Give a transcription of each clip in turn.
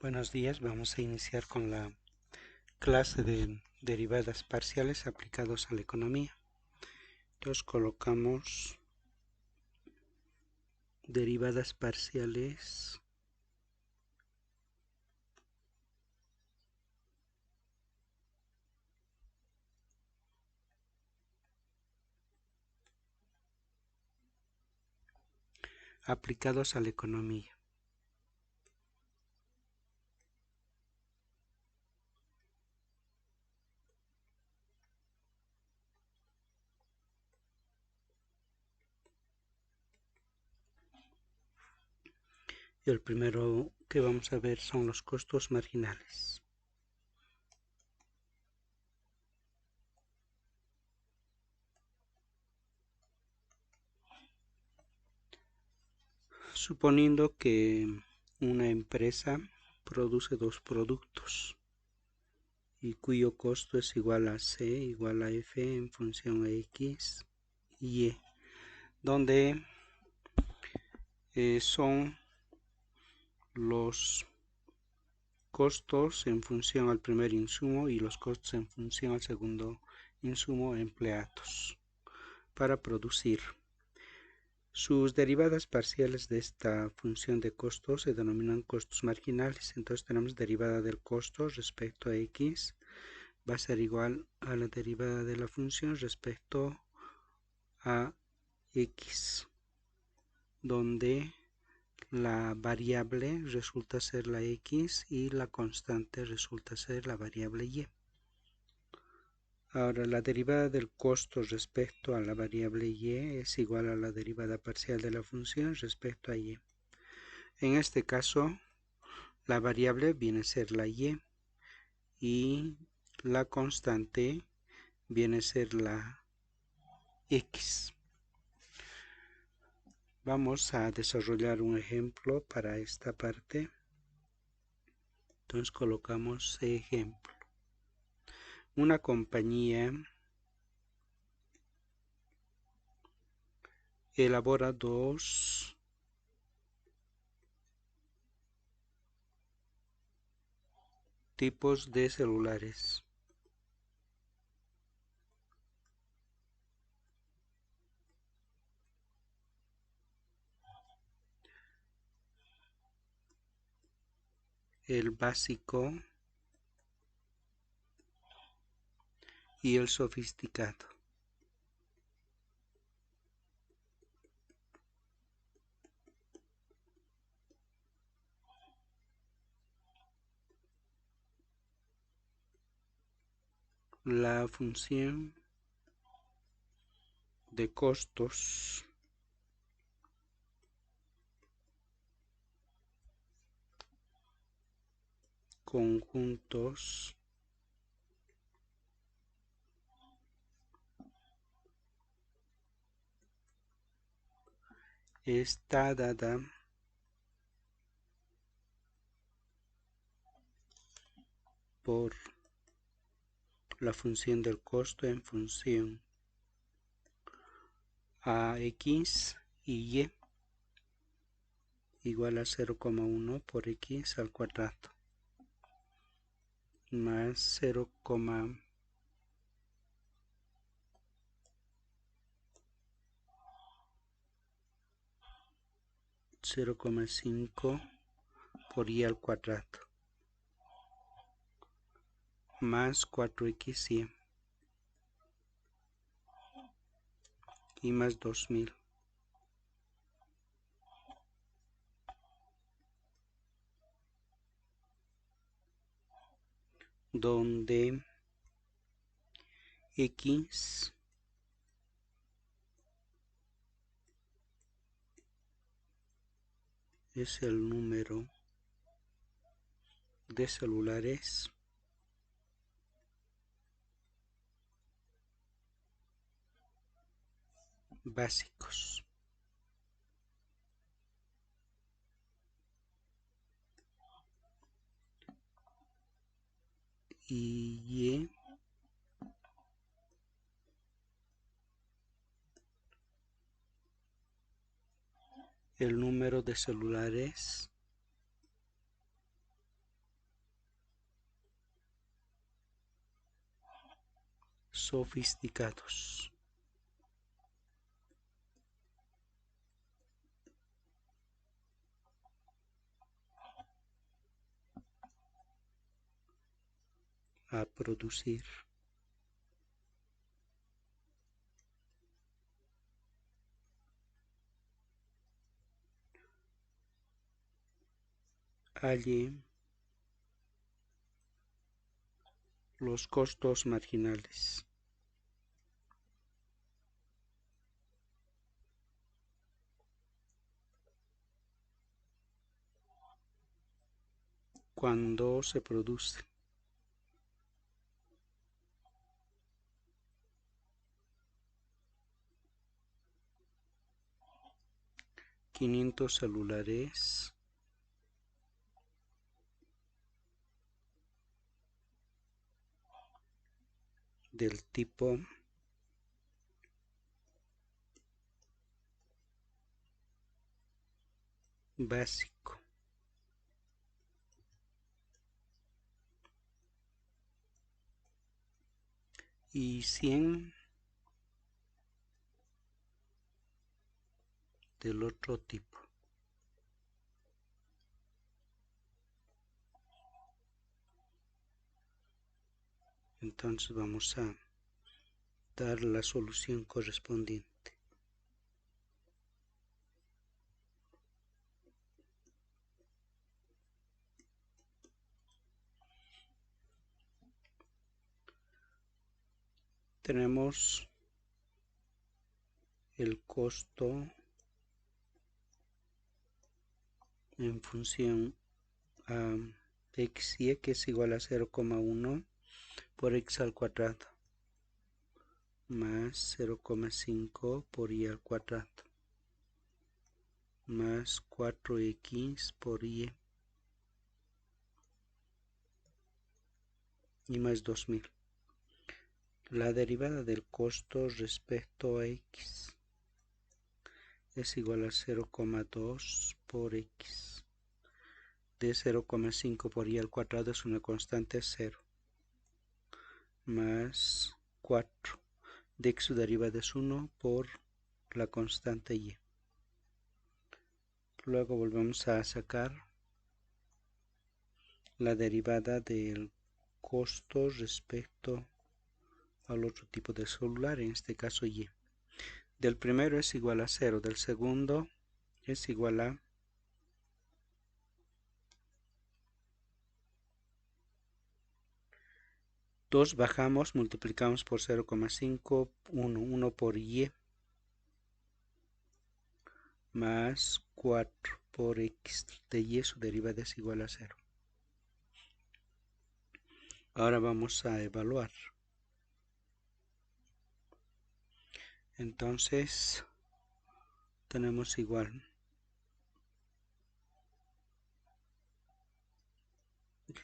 Buenos días, vamos a iniciar con la clase de derivadas parciales aplicados a la economía. Entonces colocamos derivadas parciales aplicados a la economía. Y el primero que vamos a ver son los costos marginales. Suponiendo que una empresa produce dos productos y cuyo costo es igual a C igual a F en función a X y Y, donde son los costos en función al primer insumo y los costos en función al segundo insumo empleados para producir. Sus derivadas parciales de esta función de costos se denominan costos marginales. Entonces tenemos derivada del costo respecto a X va a ser igual a la derivada de la función respecto a X, donde la variable resulta ser la X y la constante resulta ser la variable Y. Ahora, la derivada del costo respecto a la variable Y es igual a la derivada parcial de la función respecto a Y. En este caso, la variable viene a ser la y la constante viene a ser la X. Vamos a desarrollar un ejemplo para esta parte. Entonces colocamos ejemplo. Una compañía elabora dos tipos de celulares. El básico y el sofisticado. La función de costos conjuntos está dada por la función del costo en función a X y Y igual a 0,1 por X al cuadrado más 0,5 por Y al cuadrado más 4XY y más 2000. Donde X es el número de celulares básicos y Y el número de celulares sofisticados. A producir. Halle los costos marginales. Cuando se produce. $500 celulares del tipo básico. Y 100 del otro tipo. Entonces vamos a dar la solución correspondiente. Tenemos el costo en función a x y, que es igual a 0,1 por x al cuadrado más 0,5 por y al cuadrado más 4x por y más 2000. La derivada del costo respecto a x es igual a 0,2 por x. De 0,5 por y al cuadrado es una constante 0. Más 4. De x su derivada es 1 por la constante y. Luego volvemos a sacar la derivada del costo respecto al otro tipo de celular, en este caso y. Del primero es igual a 0, del segundo es igual a 2, bajamos, multiplicamos por 0,5, 1 por y, más 4 por x de y, su derivada es igual a 0. Ahora vamos a evaluar. Entonces, tenemos igual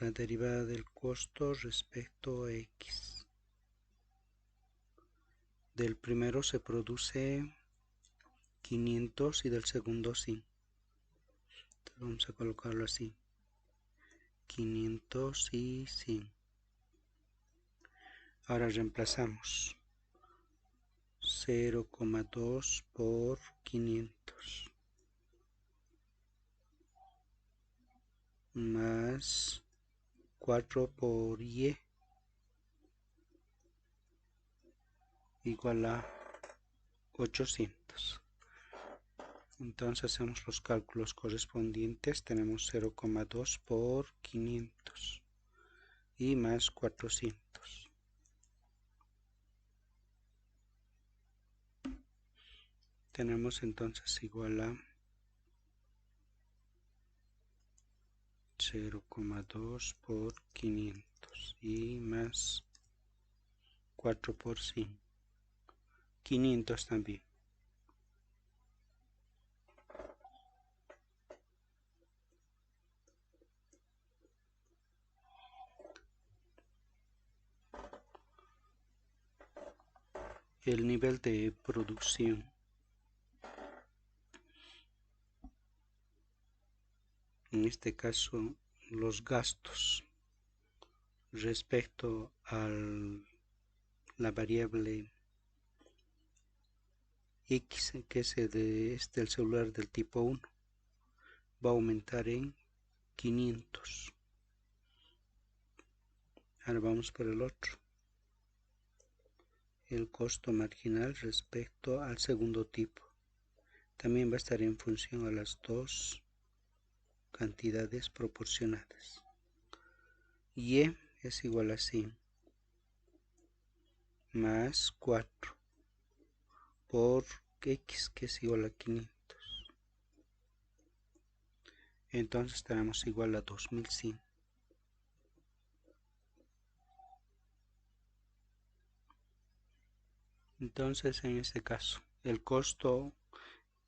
la derivada del costo respecto a x. Del primero se produce 500 y del segundo 100. Entonces vamos a colocarlo así. 500 y 100. Ahora reemplazamos 0,2 por 500 más 4 por y igual a 800. Entonces hacemos los cálculos correspondientes. Tenemos 0,2 por 500 y más 400. Tenemos entonces igual a 0,2 por 500 y más 4 por 100. 500 también. El nivel de producción. En este caso, los gastos respecto al la variable X, que es del celular del tipo 1, va a aumentar en 500. Ahora vamos por el otro. El costo marginal respecto al segundo tipo también va a estar en función a las dos cantidades proporcionadas. Y es igual a 100 más 4 por X, que es igual a 500. Entonces tenemos igual a 2100. Entonces en este caso el costo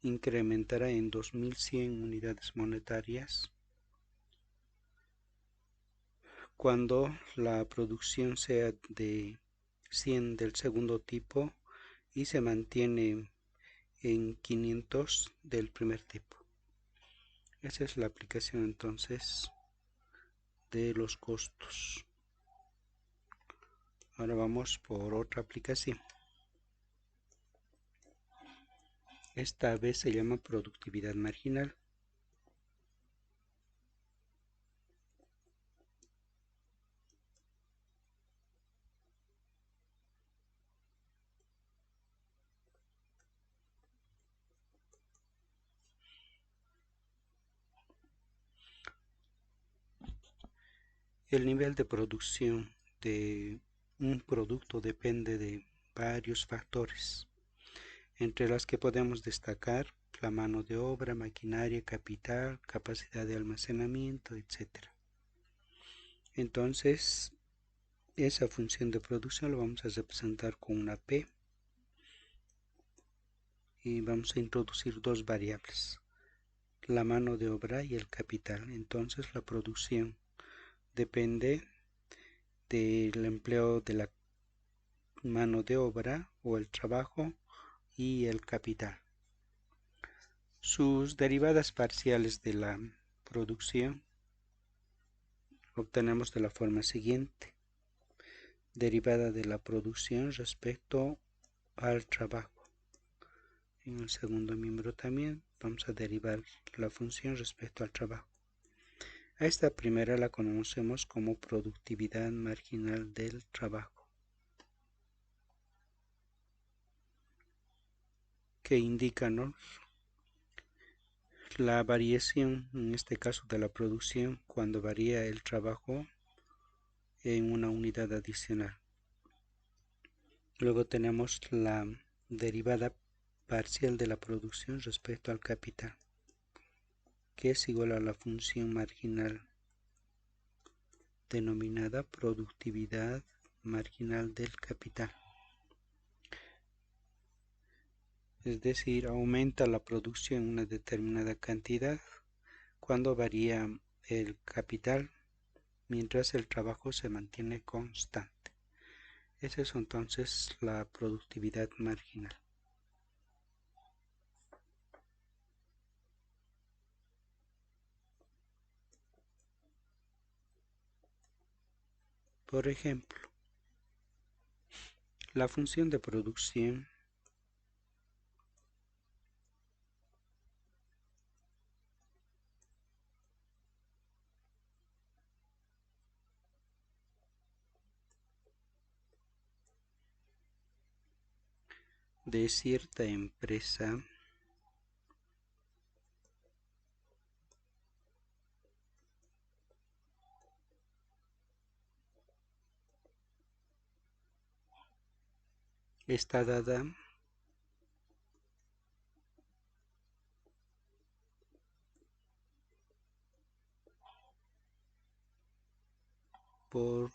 incrementará en 2100 unidades monetarias cuando la producción sea de 100 del segundo tipo y se mantiene en 500 del primer tipo. Esa es la aplicación entonces de los costos. Ahora vamos por otra aplicación. Esta vez se llama productividad marginal. El nivel de producción de un producto depende de varios factores, entre las que podemos destacar la mano de obra, maquinaria, capital, capacidad de almacenamiento, etc. Entonces, esa función de producción lo vamos a representar con una P y vamos a introducir dos variables, la mano de obra y el capital. Entonces, la producción depende del empleo de la mano de obra o el trabajo y el capital. Sus derivadas parciales de la producción obtenemos de la forma siguiente: derivada de la producción respecto al trabajo. En el segundo miembro también vamos a derivar la función respecto al trabajo. A esta primera la conocemos como productividad marginal del trabajo, que indica, ¿no?, la variación, en este caso de la producción, cuando varía el trabajo en una unidad adicional. Luego tenemos la derivada parcial de la producción respecto al capital, que es igual a la función marginal denominada productividad marginal del capital. Es decir, aumenta la producción en una determinada cantidad cuando varía el capital, mientras el trabajo se mantiene constante. Esa es entonces la productividad marginal. Por ejemplo, la función de producción de cierta empresa está dada por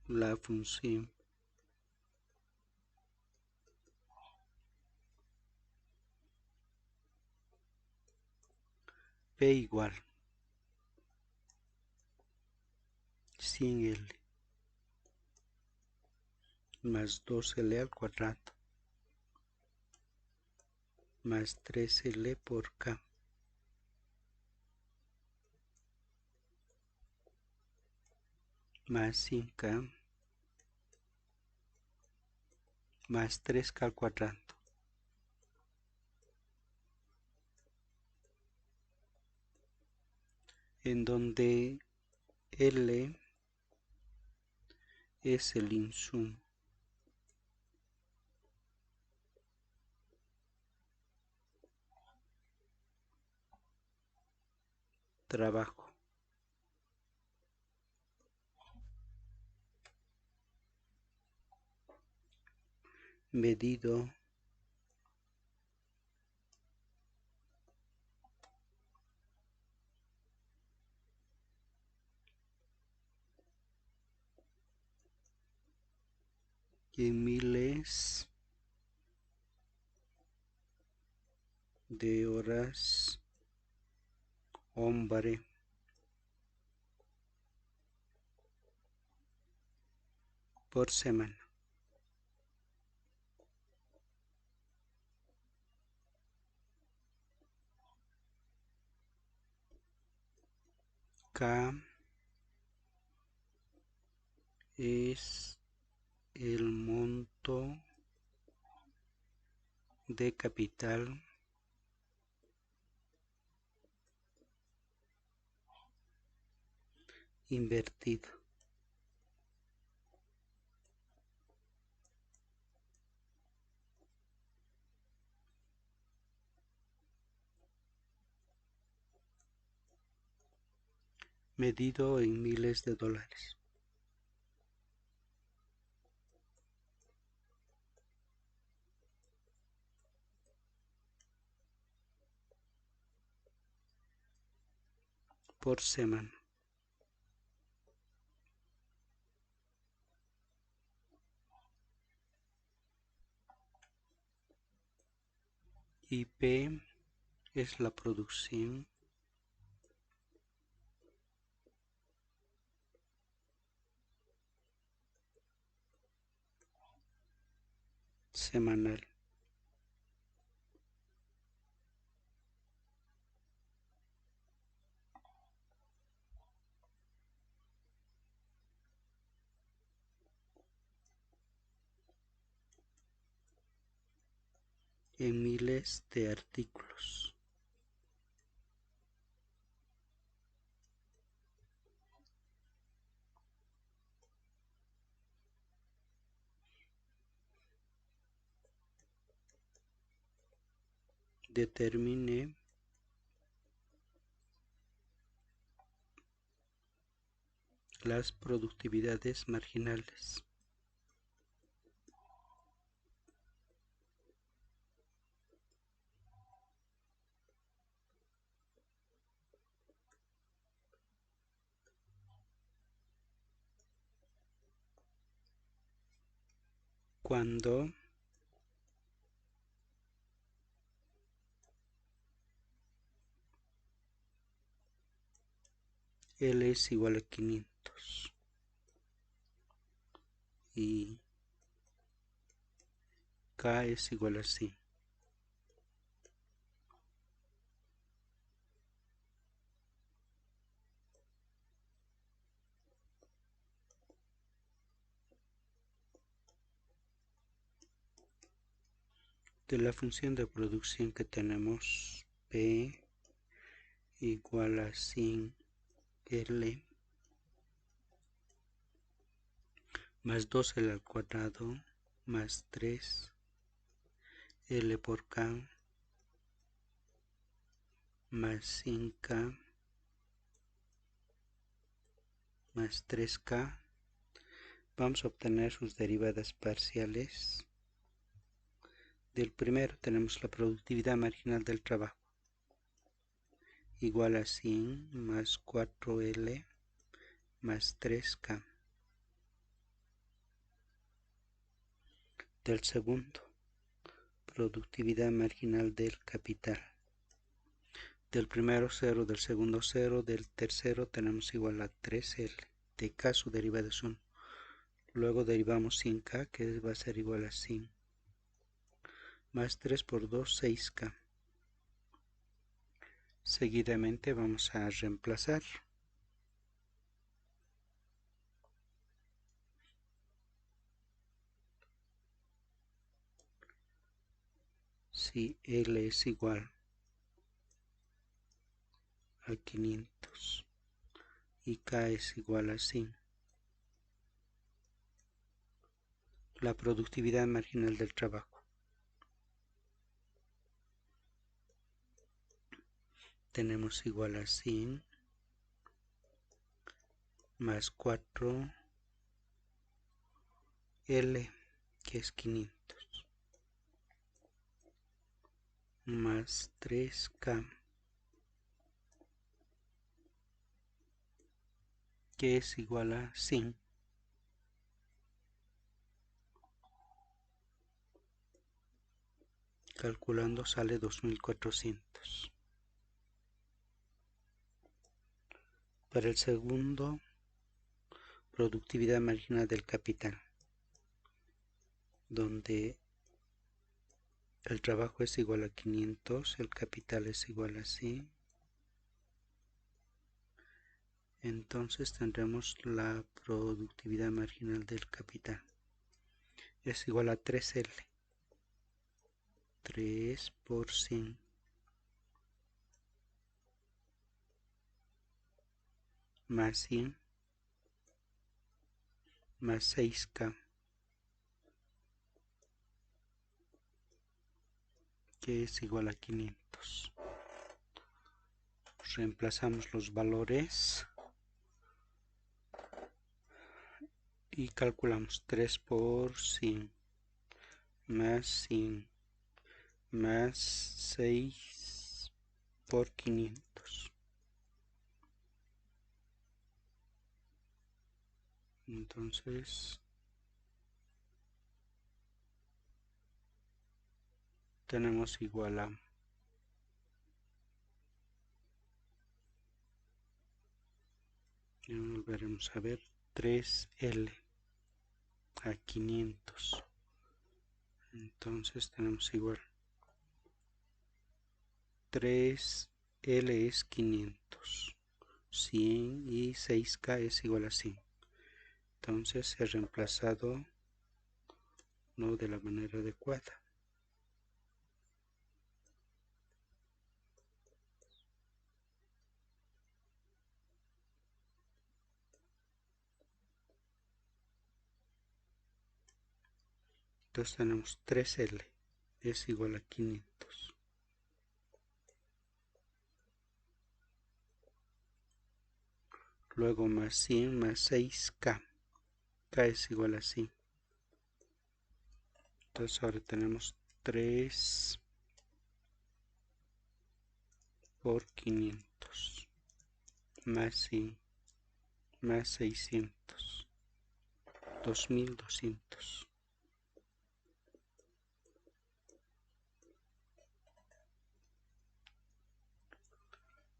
la función P igual 100L más 2L al cuadrado más 3L por K más 100K más 3k al cuadrado, en donde L es el insumo, trabajo, medido en miles de horas hombre por semana. K es el monto de capital invertido. Medido en miles de dólares. Por semana. Y P es la producción semanal. En miles de artículos. Determine las productividades marginales. Cuando L es igual a 500 y K es igual a 100. De la función de producción que tenemos, P igual a 100 L más 2L al cuadrado más 3 L por K más 100K más 3K. Vamos a obtener sus derivadas parciales. Del primero tenemos la productividad marginal del trabajo igual a 100 más 4L más 3K. Del segundo, productividad marginal del capital. Del primero 0, del segundo 0, del tercero tenemos igual a 3L. De K su derivada es 1. Luego derivamos 100K, que va a ser igual a 100. Más 3 por 2, 6K. Seguidamente vamos a reemplazar. si L es igual a 500 y K es igual a 100, la productividad marginal del trabajo. Tenemos igual a 100 más 4L, que es 500, más 3K, que es igual a 100. Calculando sale 2400. Para el segundo, productividad marginal del capital, donde el trabajo es igual a 500, el capital es igual a 100. Entonces tendremos la productividad marginal del capital. Es igual a 3L. 3 por 100 más 100 más 6K, que es igual a 500. Reemplazamos los valores y calculamos 3 por 100 más 100 más 6 por 500. Entonces tenemos igual a volveremos a ver 3L a 500. Entonces tenemos igual 3L es 500, 100 y 6K es igual a 100. Entonces he reemplazado no de la manera adecuada. Entonces tenemos 3L es igual a 500. Luego más 100 más 6K. K es igual a 100. Entonces ahora tenemos 3 por 500 más 100 más 600. 2200.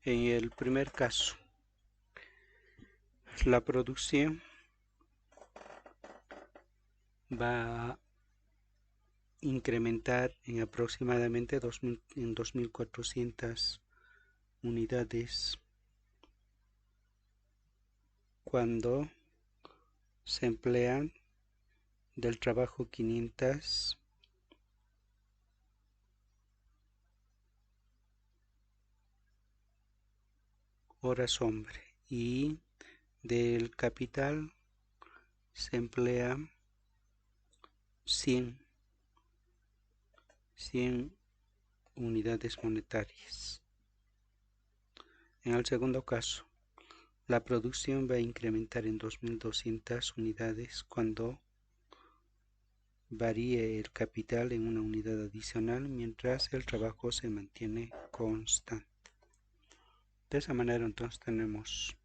En el primer caso, la producción va a incrementar en aproximadamente 2400 unidades cuando se emplean del trabajo 500 horas hombre y del capital se emplea 100 unidades monetarias. En el segundo caso, la producción va a incrementar en 2200 unidades cuando varíe el capital en una unidad adicional mientras el trabajo se mantiene constante. De esa manera entonces tenemos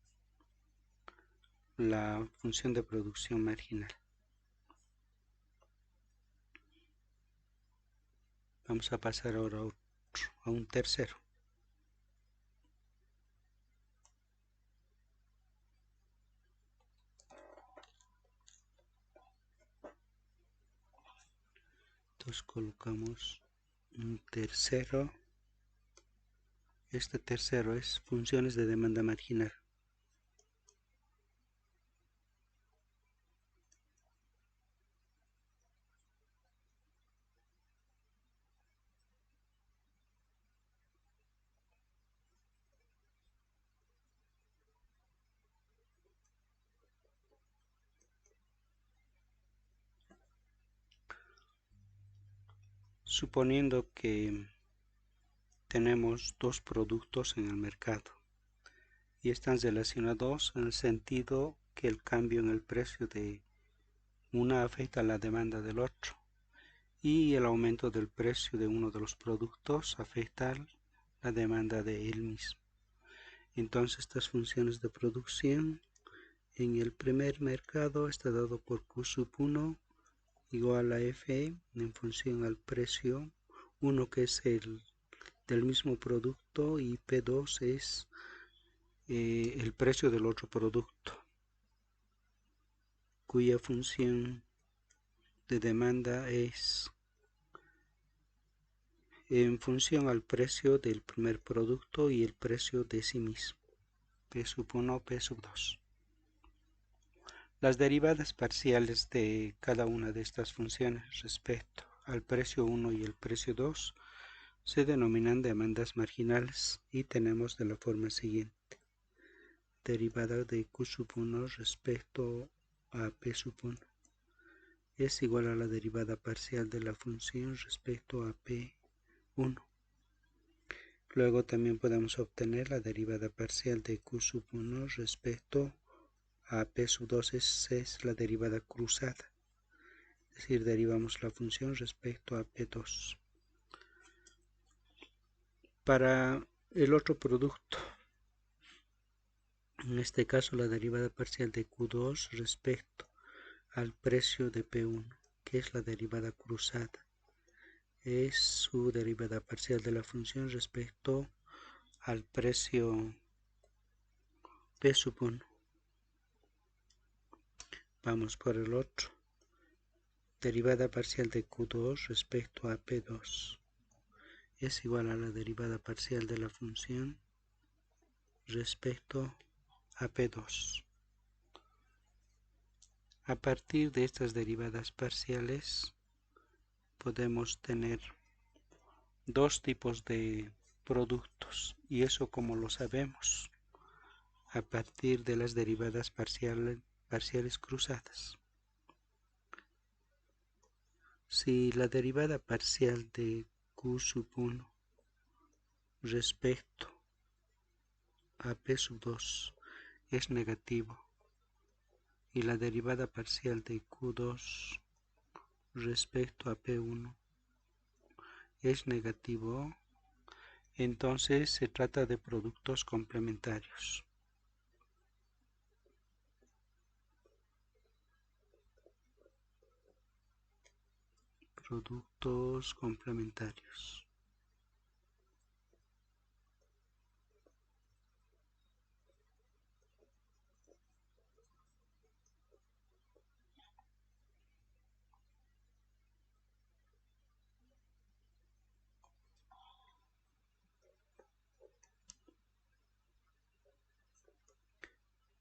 la función de producción marginal. Vamos a pasar ahora a un tercero. Entonces colocamos un tercero. Este tercero es funciones de demanda marginal. suponiendo que tenemos dos productos en el mercado y están relacionados en el sentido que el cambio en el precio de una afecta a la demanda del otro y el aumento del precio de uno de los productos afecta a la demanda de él mismo. Entonces estas funciones de producción en el primer mercado está dado por Q sub 1 igual a F en función al precio 1 que es el del mismo producto y P2 es el precio del otro producto, cuya función de demanda es en función al precio del primer producto y el precio de sí mismo, P sub 1, P sub 2. Las derivadas parciales de cada una de estas funciones respecto al precio 1 y el precio 2 se denominan demandas marginales y tenemos de la forma siguiente. Derivada de Q sub 1 respecto a P sub 1 es igual a la derivada parcial de la función respecto a P1. Luego también podemos obtener la derivada parcial de Q sub 1 respecto a P sub 2 es la derivada cruzada, es decir, derivamos la función respecto a P2. Para el otro producto, en este caso la derivada parcial de Q2 respecto al precio de P1, que es la derivada cruzada, es su derivada parcial de la función respecto al precio P sub 1. Vamos por el otro. Derivada parcial de Q2 respecto a P2 es igual a la derivada parcial de la función respecto a P2. A partir de estas derivadas parciales podemos tener dos tipos de productos, y eso como lo sabemos a partir de las derivadas parciales cruzadas. Si la derivada parcial de Q sub 1 respecto a P sub 2 es negativo y la derivada parcial de Q2 respecto a P1 es negativo, entonces se trata de productos complementarios. Productos complementarios.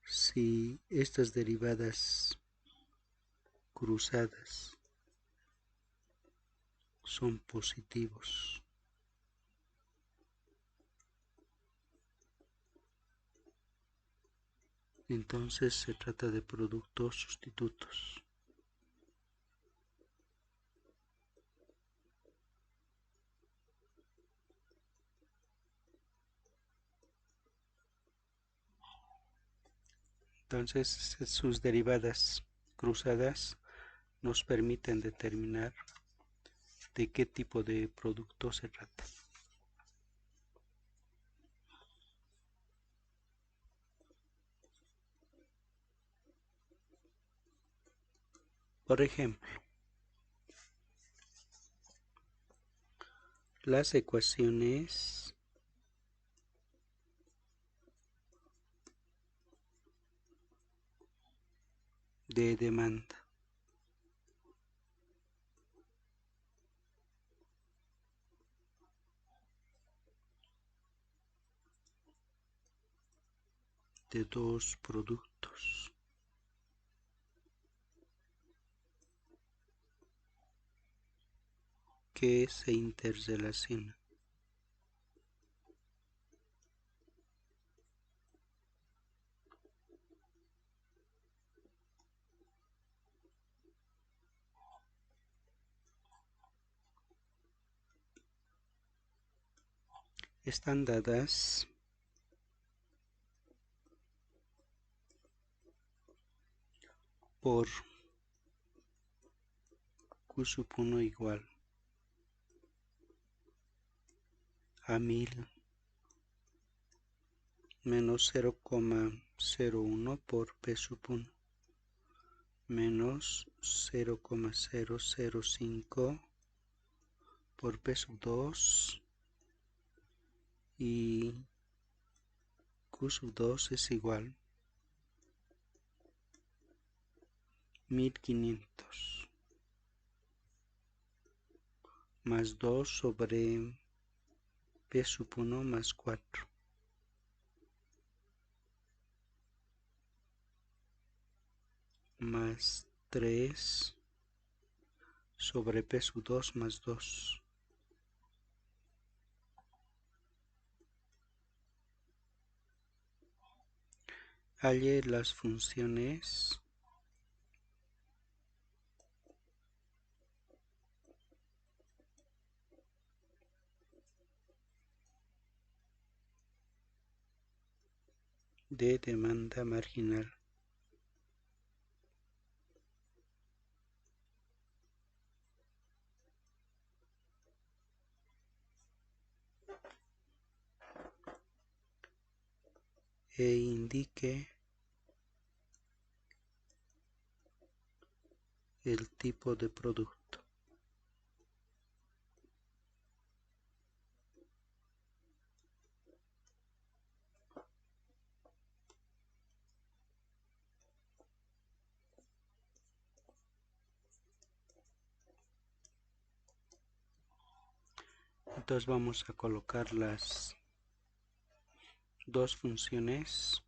Si estas derivadas cruzadas son positivos, entonces se trata de productos sustitutos. Entonces sus derivadas cruzadas nos permiten determinar de qué tipo de producto se trata. Por ejemplo, las ecuaciones de demanda de dos productos que se interrelacionan. están dadas por Q sub 1 igual a 1000 menos 0,01 por P sub 1 menos 0,005 por P sub 2 y Q sub 2 es igual 1500 más 2 sobre P sub 1 más 4 más 3 sobre P sub 2 más 2. Halle las funciones de demanda marginal. E indique el tipo de producto. Entonces vamos a colocar las dos funciones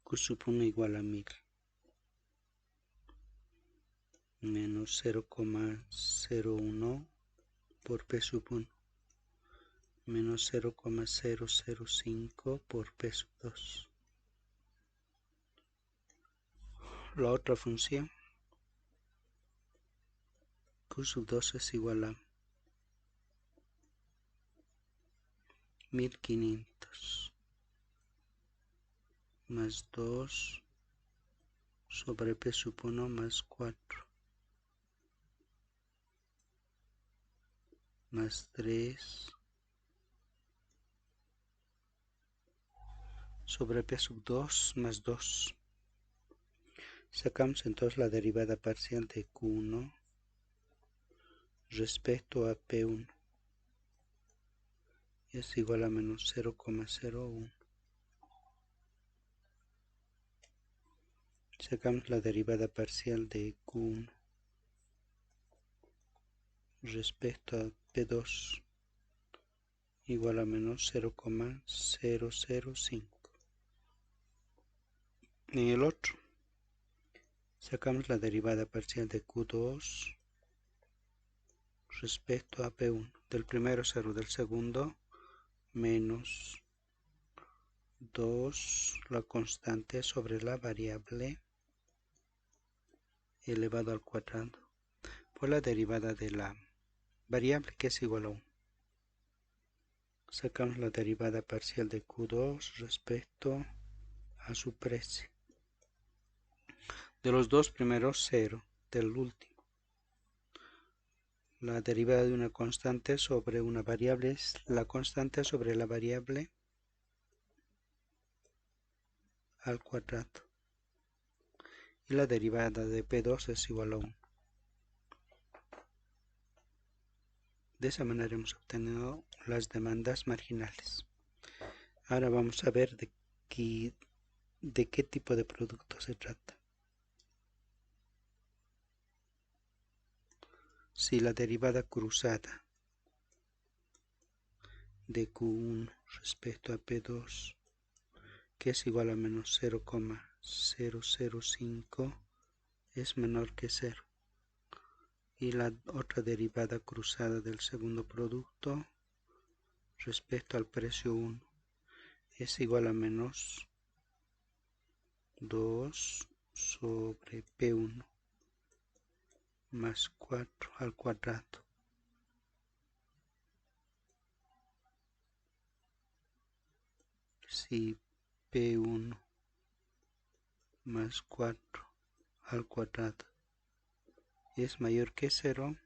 Q sub 1 igual a 1000 menos 0,01 por P sub 1 menos 0,005 por P sub 2. La otra función Q sub 2 es igual a 1500 más 2 sobre P sub 1 más 4 más 3 sobre P sub 2 más 2. Sacamos entonces la derivada parcial de Q1 respecto a P1 es igual a menos 0,01. Sacamos la derivada parcial de Q1 respecto a P2 igual a menos 0,005. En el otro, sacamos la derivada parcial de Q2 respecto a P1. Del primero 0, del segundo menos 2 la constante sobre la variable elevado al cuadrado por la derivada de la variable que es igual a 1. Sacamos la derivada parcial de Q2 respecto a su precio. De los dos primeros 0, del último. La derivada de una constante sobre una variable es la constante sobre la variable al cuadrado. Y la derivada de P2 es igual a 1. De esa manera hemos obtenido las demandas marginales. Ahora vamos a ver de qué tipo de producto se trata. Si la derivada cruzada de Q1 respecto a P2, que es igual a menos 0,005, es menor que 0. Y la otra derivada cruzada del segundo producto respecto al precio 1 es igual a menos 2 sobre P1 más 4 al cuadrado. Si P1 más 4 al cuadrado es mayor que 0,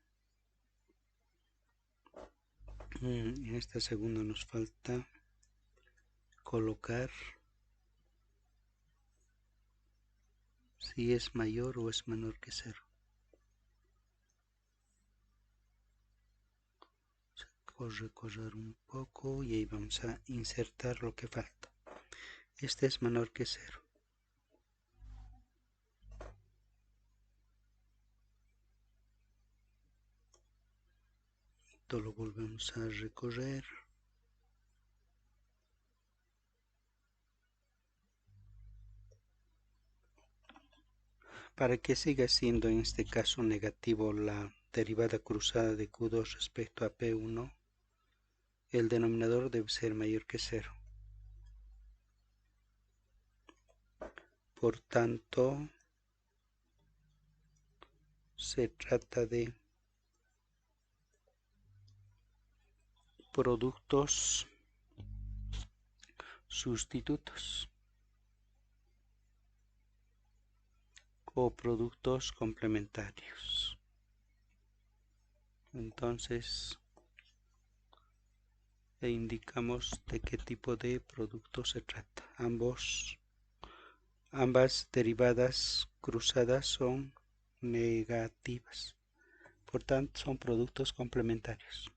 en esta segunda nos falta colocar si es mayor o es menor que 0. Recorrer un poco y ahí vamos a insertar lo que falta. Este es menor que 0. Esto lo volvemos a recorrer. Para que siga siendo en este caso negativo la derivada cruzada de Q2 respecto a P1, el denominador debe ser mayor que 0. Por tanto, se trata de productos sustitutos o productos complementarios. Entonces, indicamos de qué tipo de producto se trata. Ambas derivadas cruzadas son negativas. Por tanto, son productos complementarios.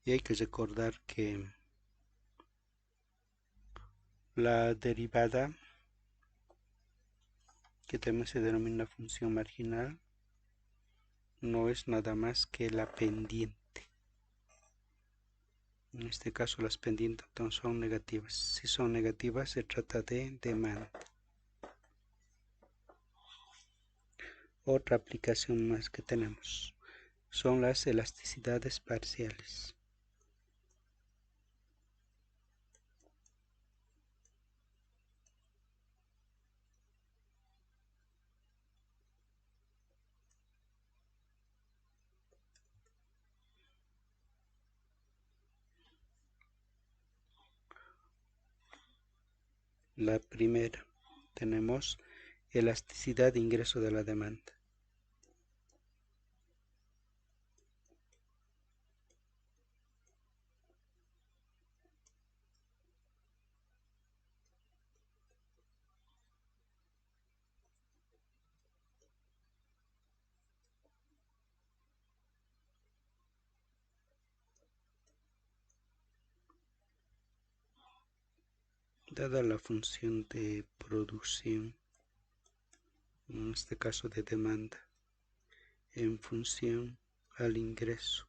Y hay que recordar que la derivada, que también se denomina función marginal, no es nada más que la pendiente. En este caso las pendientes son negativas. Si son negativas se trata de demanda. Otra aplicación más que tenemos son las elasticidades parciales. La primera, tenemos elasticidad de ingreso de la demanda. Dada la función de producción, en este caso de demanda, en función al ingreso,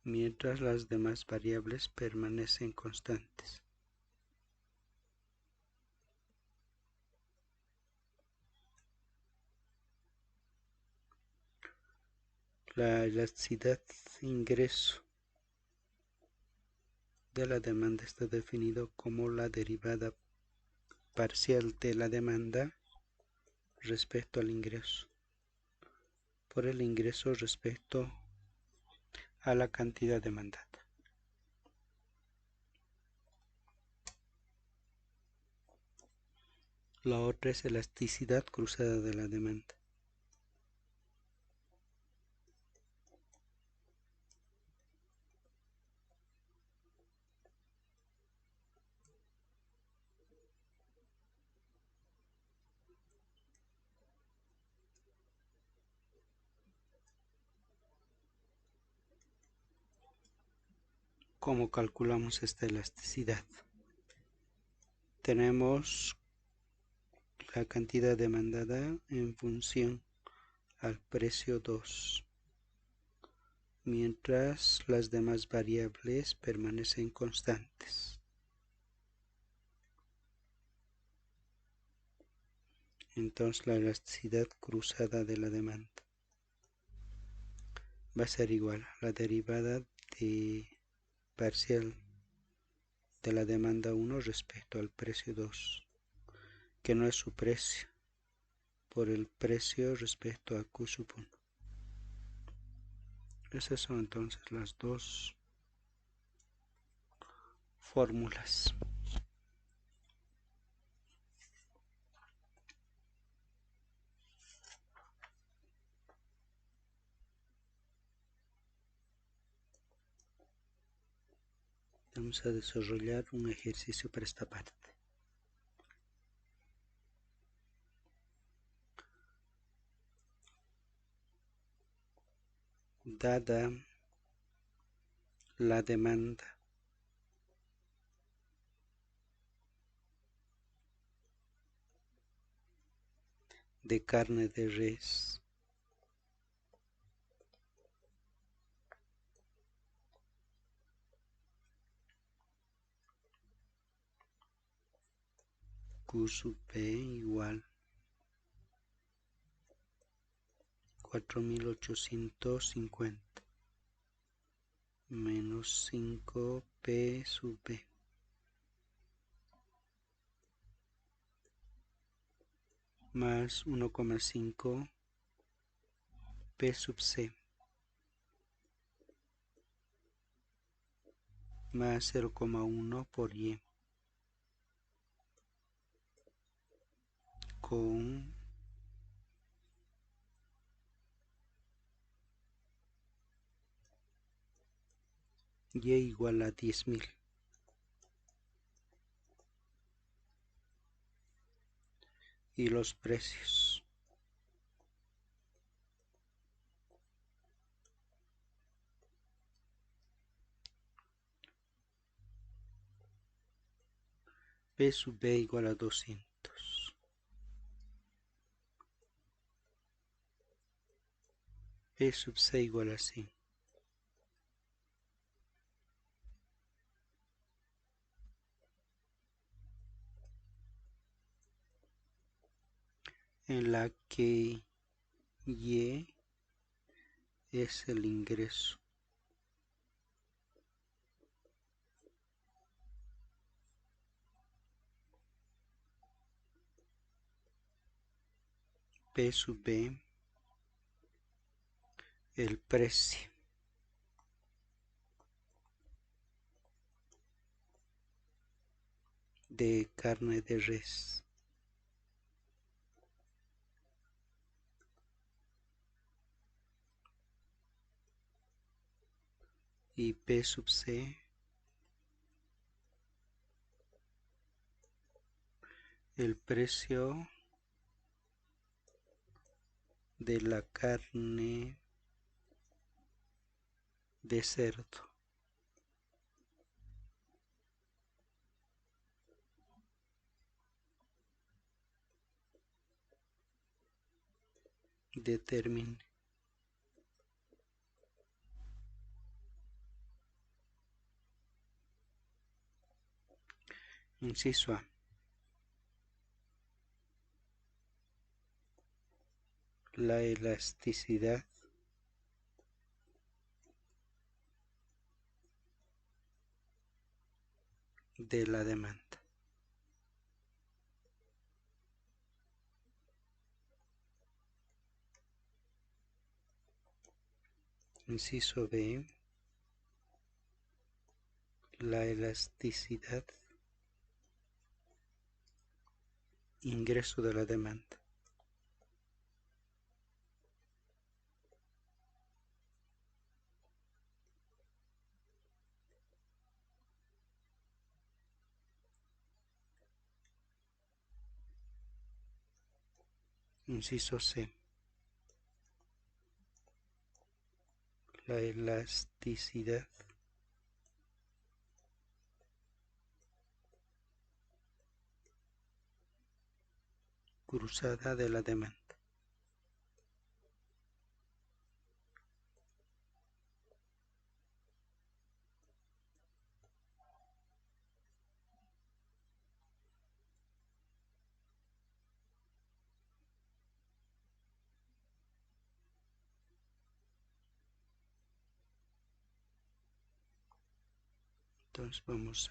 mientras las demás variables permanecen constantes. La elasticidad de ingreso de la demanda está definido como la derivada parcial de la demanda respecto al ingreso por el ingreso respecto a la cantidad demandada. La otra es elasticidad cruzada de la demanda. ¿Cómo calculamos esta elasticidad? Tenemos la cantidad demandada en función al precio 2, mientras las demás variables permanecen constantes. Entonces la elasticidad cruzada de la demanda va a ser igual a la derivada de parcial de la demanda 1 respecto al precio 2, que no es su precio, por el precio respecto a Q sub 1. Esas son entonces las dos fórmulas. Vamos a desarrollar un ejercicio para esta parte. Dada la demanda de carne de res Q sub P igual 4850 menos 5P sub B más 1,5 P sub C más 0,1 por Y con Y igual a 10.000. Y los precios. P sub B igual a 200. P sub C igual a 100. En la que Y es el ingreso. P sub B el precio. De carne de res. Y P sub C el precio de la carne de cerdo. Determine inciso A. La elasticidad de la demanda. Inciso B. La elasticidad ingreso de la demanda. Inciso C. La elasticidad cruzada de la demanda. Entonces vamos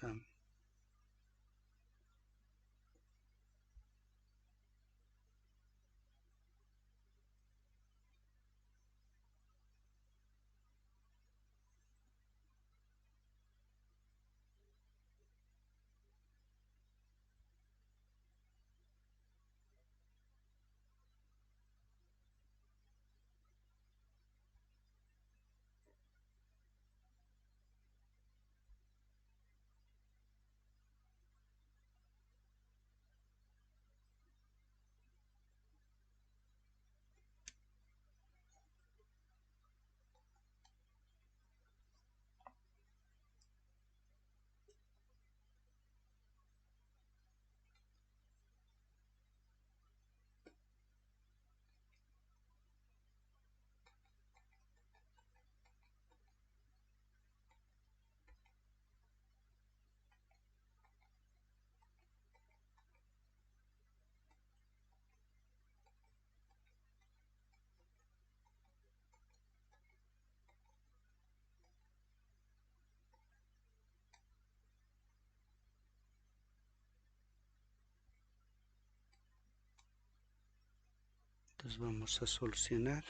a solucionar.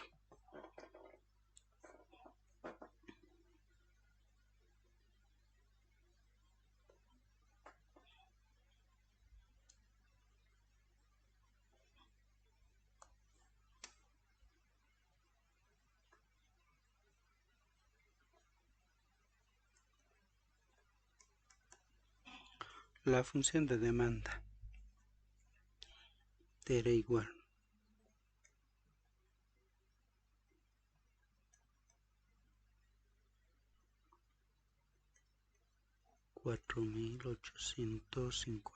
La función de demanda era igual $4.850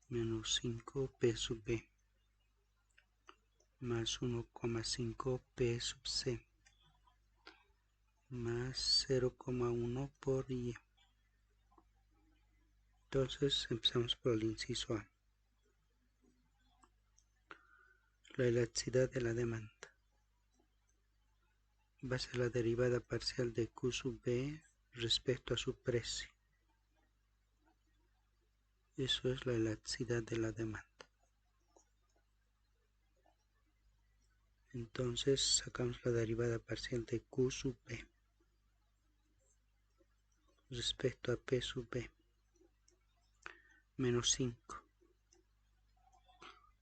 menos 5p sub b más 1,5 p sub c más 0,1 por y. Entonces empezamos por el inciso A. La elasticidad de la demanda va a ser la derivada parcial de Q sub B respecto a su precio. Eso es la elasticidad de la demanda. Entonces sacamos la derivada parcial de Q sub B respecto a P sub B menos 5.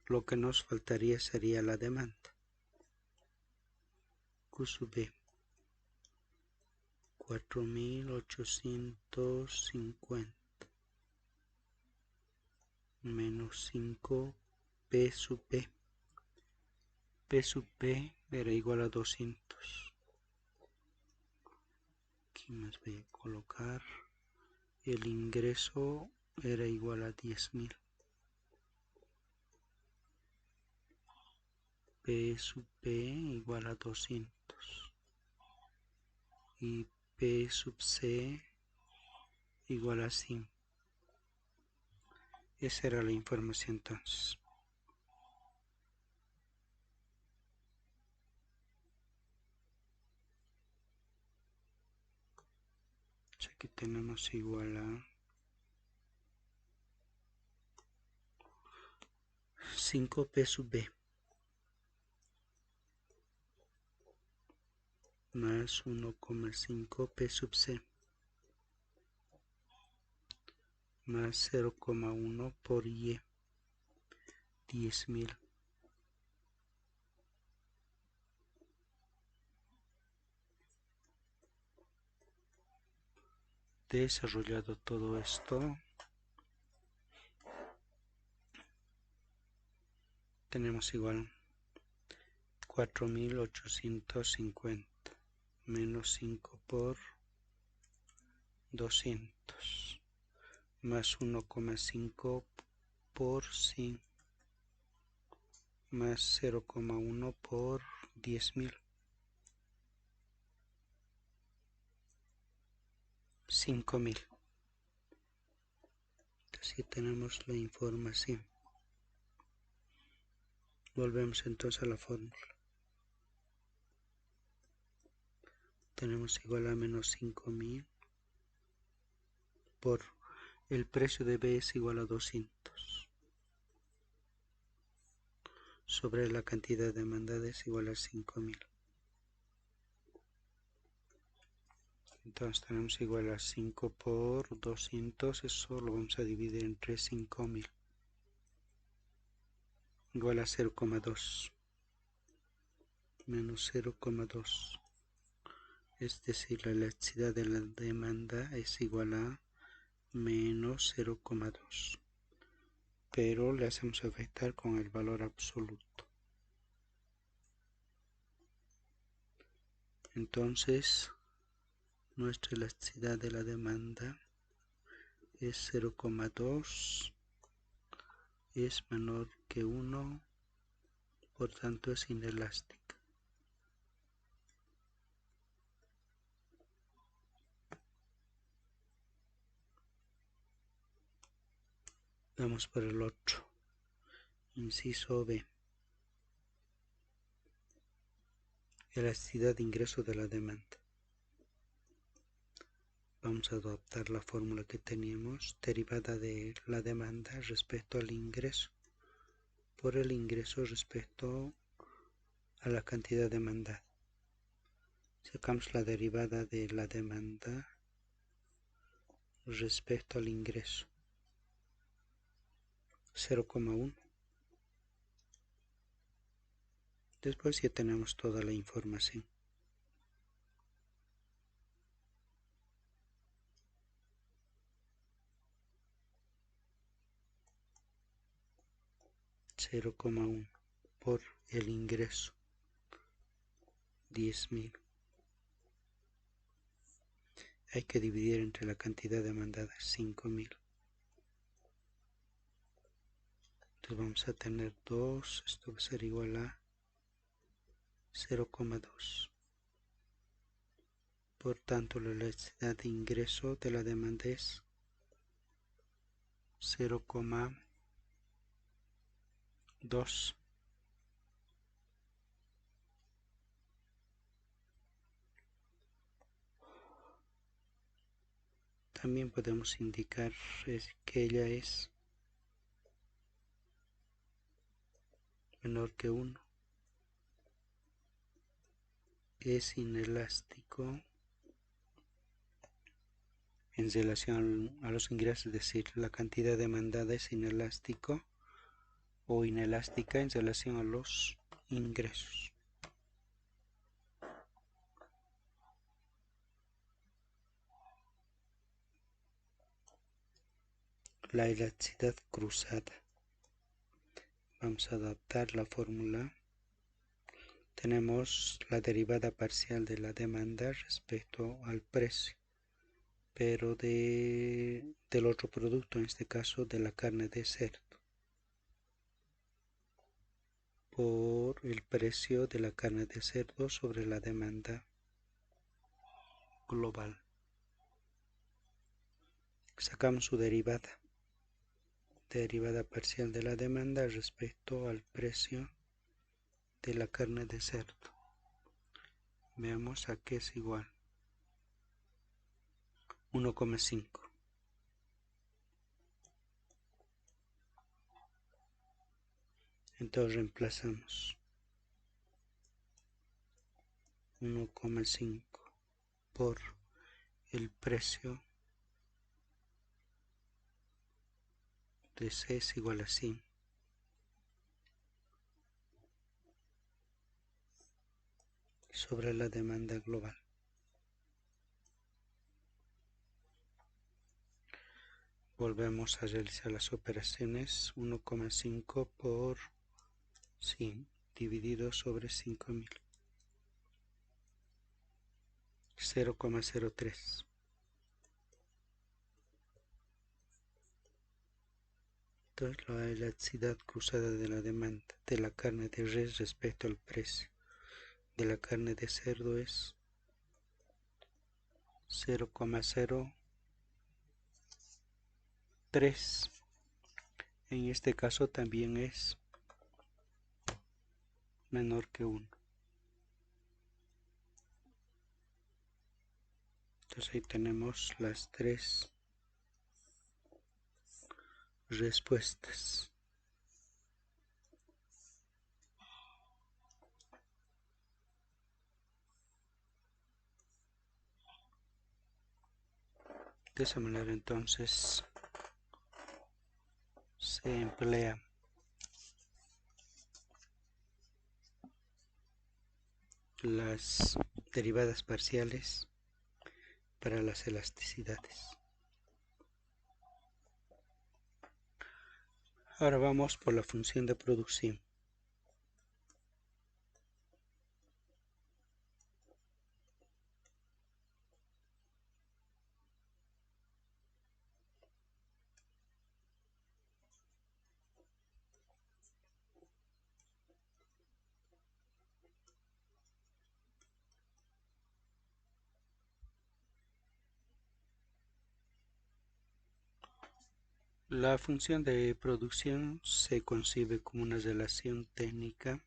Lo que nos faltaría sería la demanda. Q sub B 4.850 menos 5 P sub B. P sub B era igual a 200. Aquí más voy a colocar. El ingreso era igual a 10.000. P sub B igual a 200. Y P sub C igual a 100. Esa era la información entonces. Aquí tenemos igual a 5P sub B más 1,5 P sub C más 0,1 por Y, 10.000. Desarrollado todo esto, tenemos igual 4.850 menos 5 por 200 más 1,5 por 100 más 0,1 por 10.000. 5.000. Así tenemos la información. Volvemos entonces a la fórmula. Tenemos igual a menos 5.000 por el precio de B es igual a 200 sobre la cantidad demandada es igual a 5000. Entonces tenemos igual a 5 por 200, eso lo vamos a dividir entre 5000, igual a 0,2 menos 0,2, es decir, la elasticidad de la demanda es igual a menos 0,2, pero le hacemos afectar con el valor absoluto. Entonces nuestra elasticidad de la demanda es 0,2, es menor que 1, por tanto es inelástica. Vamos por el otro. Inciso B. Elasticidad de ingreso de la demanda. Vamos a adoptar la fórmula que teníamos, derivada de la demanda respecto al ingreso, por el ingreso respecto a la cantidad demandada. Sacamos la derivada de la demanda respecto al ingreso, 0,1. Después ya tenemos toda la información. $0,1 por el ingreso, 10.000. Hay que dividir entre la cantidad demandada, 5000. Entonces vamos a tener 2, esto va a ser igual a 0,2. Por tanto, la elasticidad de ingreso de la demanda es 0,2. También podemos indicar que ella es menor que 1. Es inelástico en relación a los ingresos, es decir, la cantidad demandada es inelástico o inelástica en relación a los ingresos. La elasticidad cruzada. Vamos a adaptar la fórmula. Tenemos la derivada parcial de la demanda respecto al precio, pero del otro producto, en este caso de la carne de cerdo, por el precio de la carne de cerdo sobre la demanda global. Sacamos su derivada parcial de la demanda respecto al precio de la carne de cerdo. Veamos a qué es igual. 1,5. Entonces reemplazamos 1,5 por el precio de C es igual a 100 sobre la demanda global. Volvemos a realizar las operaciones. 1,5 por 100 dividido sobre 5000, 0,03. Entonces la elasticidad cruzada de la demanda de la carne de res respecto al precio de la carne de cerdo es 0,03. En este caso también es menor que 1. Entonces ahí tenemos las tres respuestas. De esa manera entonces se emplea las derivadas parciales para las elasticidades. Ahora vamos por la función de producción. La función de producción se concibe como una relación técnica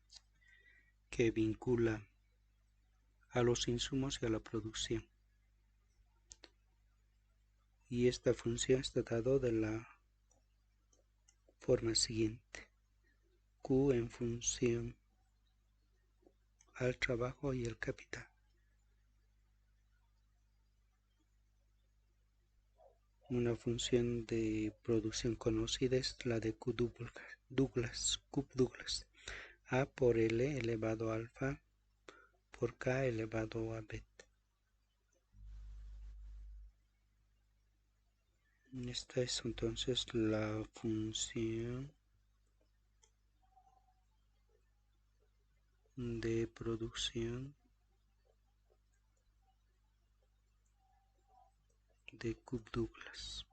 que vincula a los insumos y a la producción. Y esta función está dada de la forma siguiente: Q en función al trabajo y el capital. Una función de producción conocida es la de Cook-Douglas, A por L elevado a alfa por K elevado a beta. Esta es entonces la función de producción de Cook-Douglas.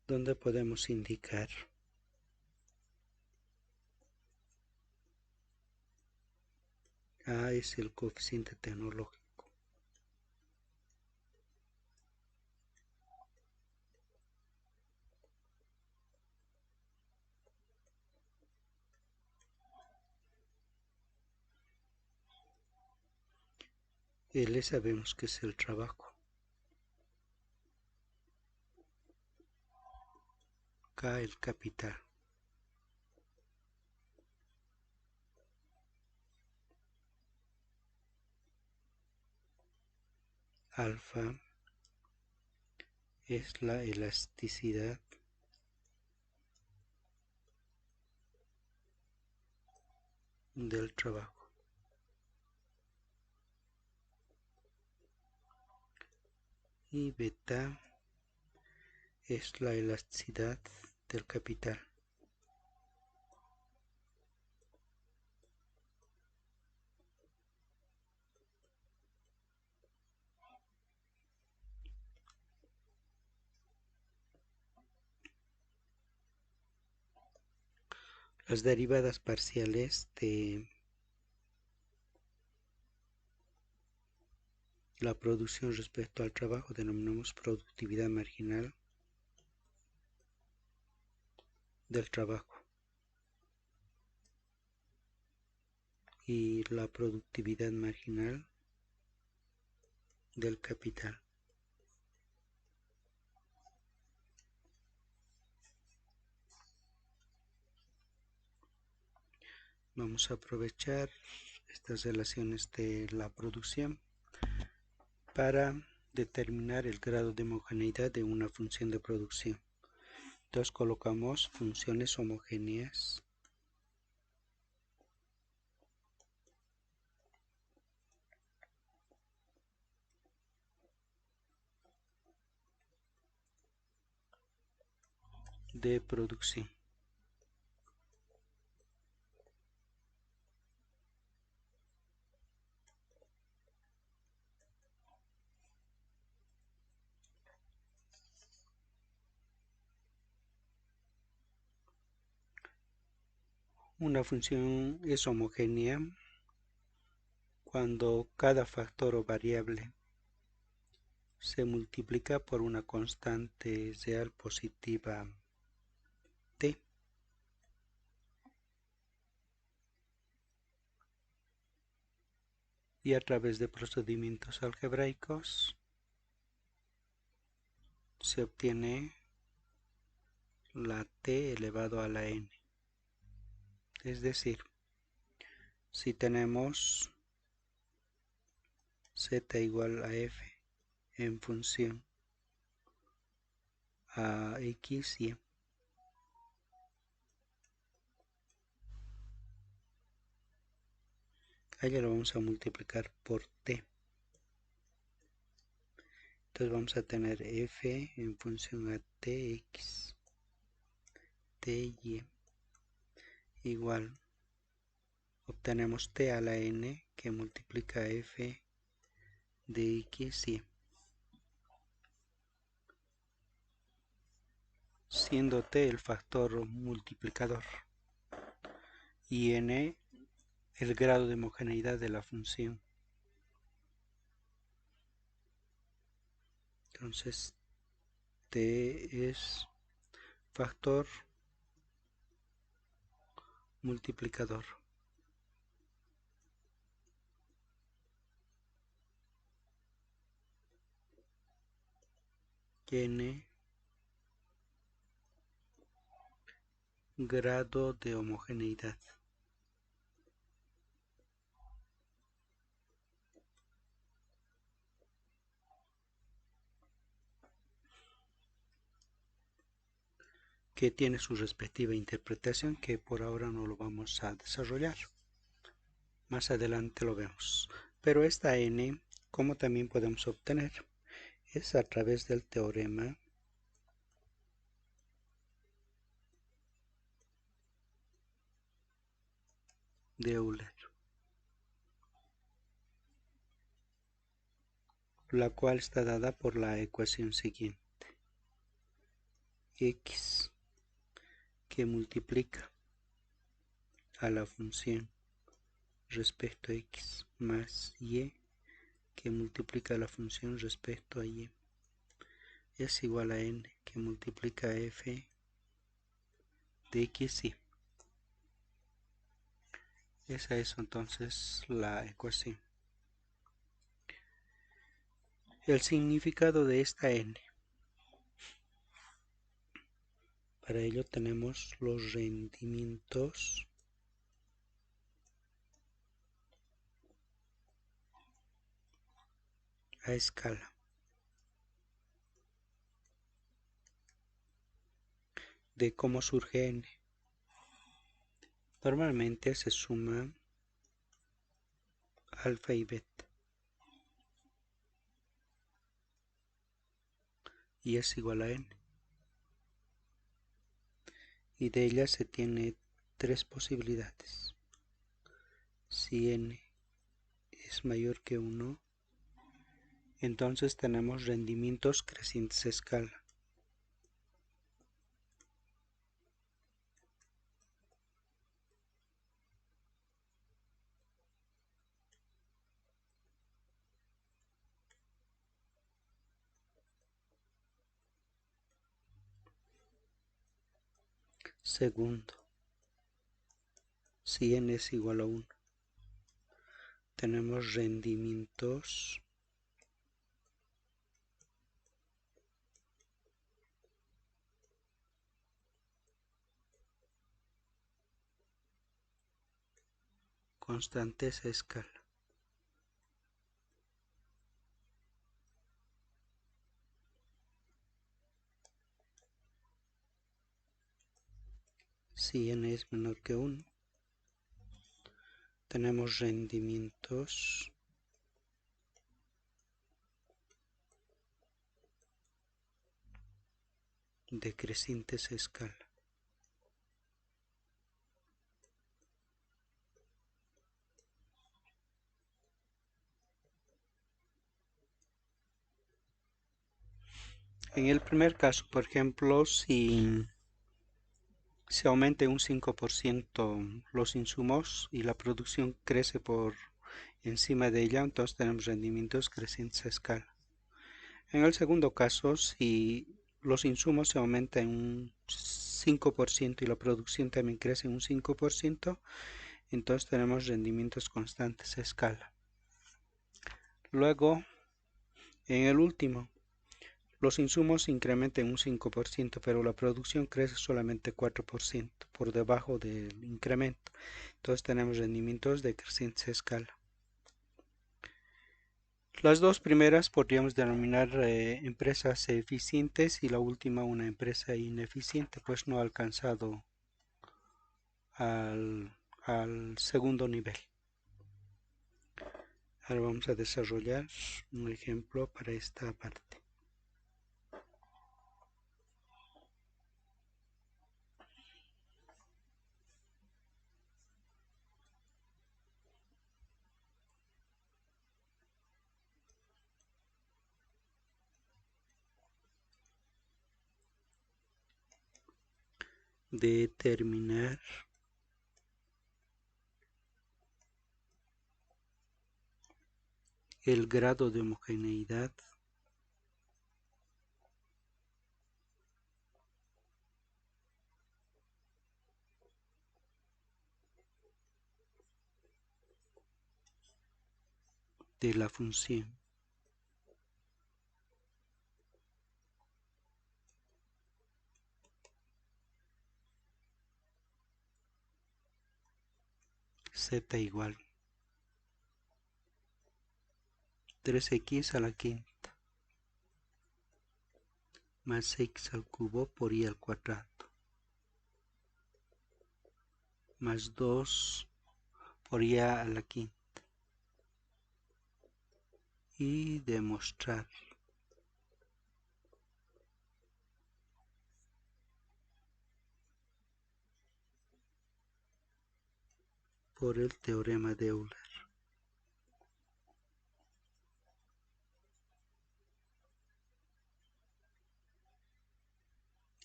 Donde podemos indicar A es el coeficiente tecnológico, L sabemos que es el trabajo, K el capital, alfa es la elasticidad del trabajo y beta es la elasticidad del capital. Las derivadas parciales de la producción respecto al trabajo denominamos productividad marginal del trabajo y la productividad marginal del capital. Vamos a aprovechar estas relaciones de la producción para determinar el grado de homogeneidad de una función de producción. Entonces colocamos funciones homogéneas de producción. Una función es homogénea cuando cada factor o variable se multiplica por una constante real positiva t y a través de procedimientos algebraicos se obtiene la t elevado a la n. Es decir, si tenemos z igual a f en función a x, y, allá lo vamos a multiplicar por t. Entonces vamos a tener f en función a tx, ty, igual, obtenemos t a la n que multiplica f de x, y, siendo t el factor multiplicador y n el grado de homogeneidad de la función. Entonces t es factor multiplicador. N grado de homogeneidad. Que tiene su respectiva interpretación, que por ahora no lo vamos a desarrollar. Más adelante lo vemos. Pero esta n, ¿cómo también podemos obtener? Es a través del teorema de Euler, la cual está dada por la ecuación siguiente. X que multiplica a la función respecto a x más y que multiplica a la función respecto a y es igual a n que multiplica a f de x, y. Esa es entonces la ecuación. El significado de esta n. Para ello tenemos los rendimientos a escala. De cómo surge n. Normalmente se suma alfa y beta. Y es igual a n. Y de ella se tiene tres posibilidades. Si n es mayor que 1, entonces tenemos rendimientos crecientes a escala. Segundo, si n es igual a 1, tenemos rendimientos constantes a escala. Si n es menor que 1, tenemos rendimientos decrecientes a escala. En el primer caso, por ejemplo, si se aumenta un 5% los insumos y la producción crece por encima de ella, entonces tenemos rendimientos crecientes a escala. En el segundo caso, si los insumos se aumentan en un 5% y la producción también crece en un 5%, entonces tenemos rendimientos constantes a escala. Luego, en el último, los insumos incrementan un 5%, pero la producción crece solamente 4%, por debajo del incremento. Entonces tenemos rendimientos de creciente escala. Las dos primeras podríamos denominar empresas eficientes y la última una empresa ineficiente, pues no ha alcanzado al segundo nivel. Ahora vamos a desarrollar un ejemplo para esta parte. Determinar el grado de homogeneidad de la función z igual 3x a la quinta más x al cubo por y al cuadrado más 2 por y a la quinta y demostrar por el teorema de Euler.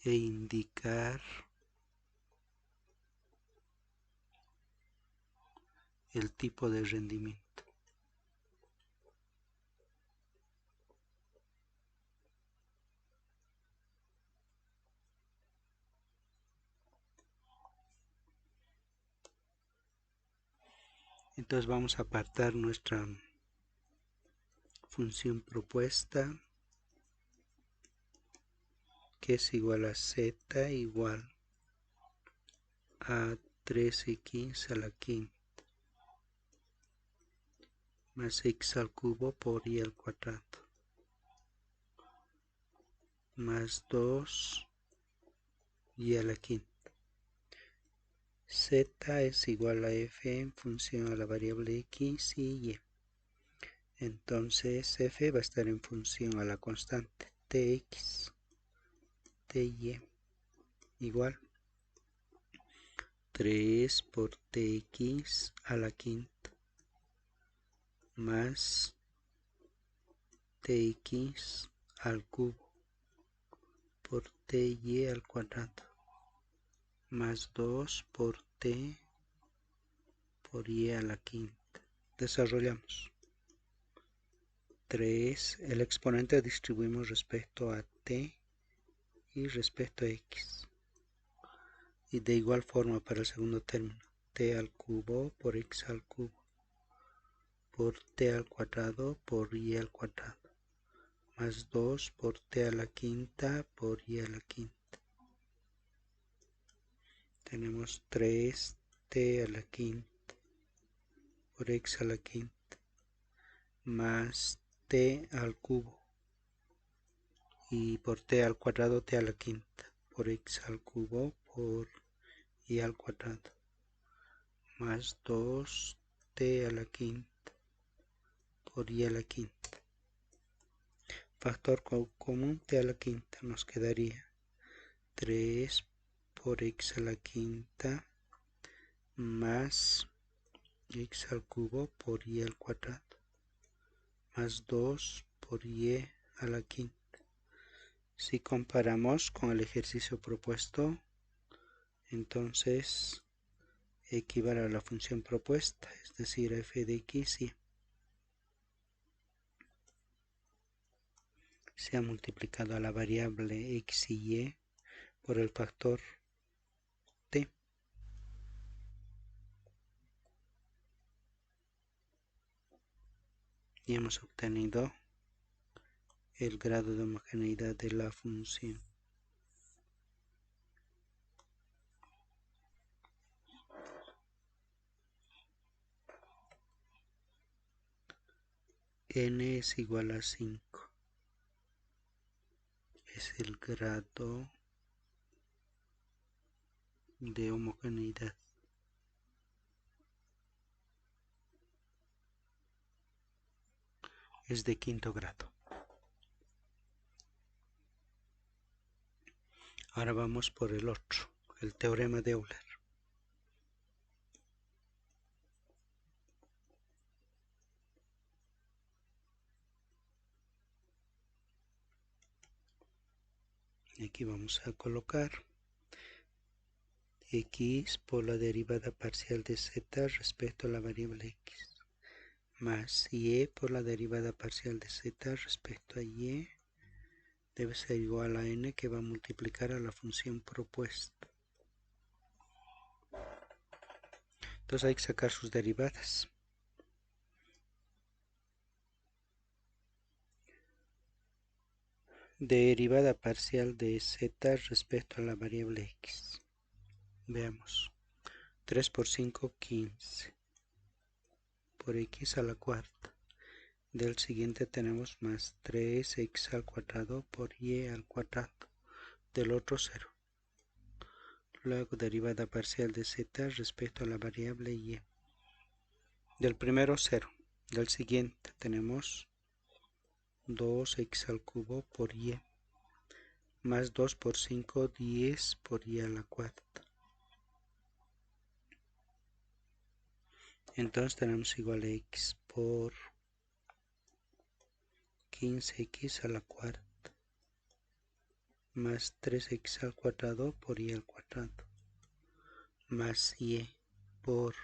E indicar el tipo de rendimiento. Entonces vamos a apartar nuestra función propuesta, que es igual a z igual a 3x a la quinta más x al cubo por y al cuadrado más 2 y a la quinta. Z es igual a f en función a la variable x y y. Entonces f va a estar en función a la constante tx, ty igual 3 por tx a la quinta más tx al cubo por ty al cuadrado más 2 por t por y a la quinta. Desarrollamos. 3, el exponente distribuimos respecto a t y respecto a x. Y de igual forma para el segundo término, t al cubo por x al cubo por t al cuadrado por y al cuadrado más 2 por t a la quinta por y a la quinta. Tenemos 3t a la quinta por x a la quinta más t al cubo y por t al cuadrado t a la quinta por x al cubo por y al cuadrado más 2t a la quinta por y a la quinta. Factor común t a la quinta nos quedaría 3 por x a la quinta más x al cubo por y al cuadrado más 2 por y a la quinta. Si comparamos con el ejercicio propuesto, entonces equivale a la función propuesta, es decir, f de x y se ha multiplicado a la variable x y y por el factor t. y hemos obtenido el grado de homogeneidad de la función. N es igual a 5. Es el grado de homogeneidad. Es de quinto grado. Ahora vamos por el otro, el teorema de Euler. Aquí vamos a colocar x por la derivada parcial de z respecto a la variable x, más y por la derivada parcial de z respecto a y, debe ser igual a n, que va a multiplicar a la función propuesta. Entonces hay que sacar sus derivadas. Derivada parcial de z respecto a la variable x. Veamos. 3 por 5, 15. Por x a la cuarta. Del siguiente tenemos más 3x al cuadrado por y al cuadrado. Del otro 0. Luego derivada parcial de z respecto a la variable y. Del primero 0. Del siguiente tenemos 2x al cubo por y. Más 2 por 5, 10 por y a la cuarta. Entonces tenemos igual a x por 15x a la cuarta más 3x al cuadrado por y al cuadrado más y por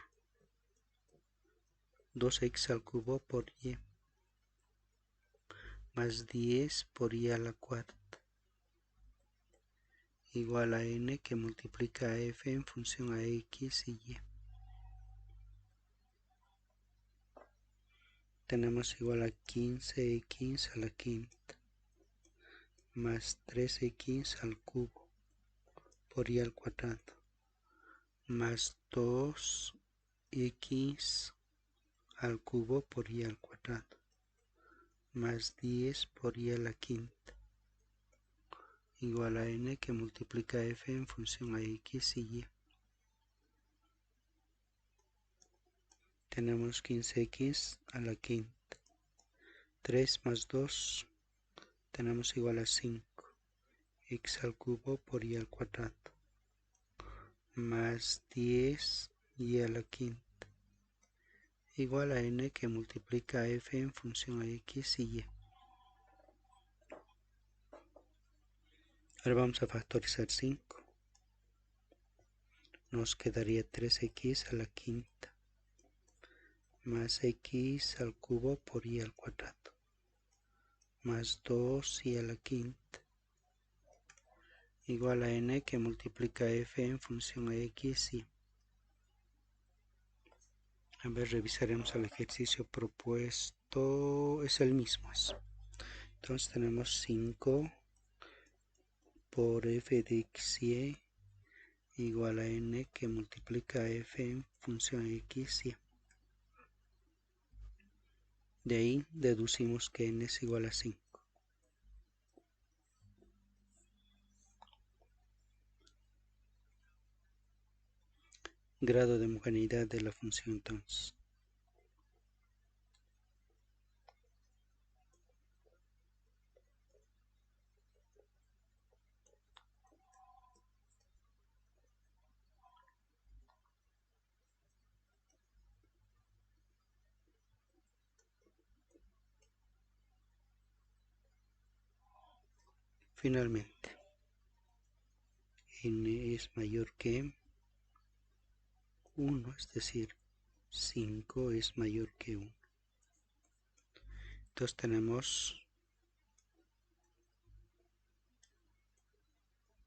2x al cubo por y más 10 por y a la cuarta igual a n, que multiplica a f en función a x y y. Tenemos igual a 15x a la quinta más 3x al cubo por y al cuadrado más 2x al cubo por y al cuadrado más 10 por y a la quinta igual a n, que multiplica f en función a x y y. Tenemos 15x a la quinta, 3 más 2, tenemos igual a 5, x al cubo por y al cuadrado más 10 y a la quinta igual a n, que multiplica f en función a x y y. Ahora vamos a factorizar 5. Nos quedaría 3x a la quinta más x al cubo por y al cuadrado más 2y a la quinta igual a n, que multiplica f en función a x y. A ver, revisaremos el ejercicio propuesto. Es el mismo. Entonces tenemos 5 por f de x y igual a n, que multiplica f en función a x y. De ahí deducimos que n es igual a 5. Grado de homogeneidad de la función entonces. Finalmente, n es mayor que 1, es decir, 5 es mayor que 1. Entonces tenemos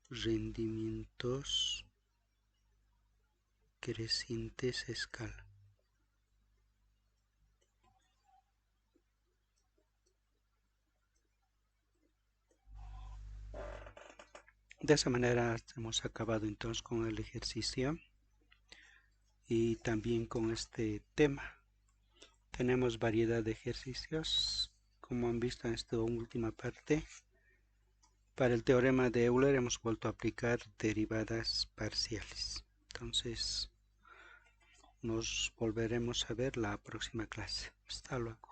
rendimientos crecientes a escala. De esa manera hemos acabado entonces con el ejercicio y también con este tema. Tenemos variedad de ejercicios, como han visto en esta última parte. Para el teorema de Euler hemos vuelto a aplicar derivadas parciales. Entonces nos volveremos a ver la próxima clase. Hasta luego.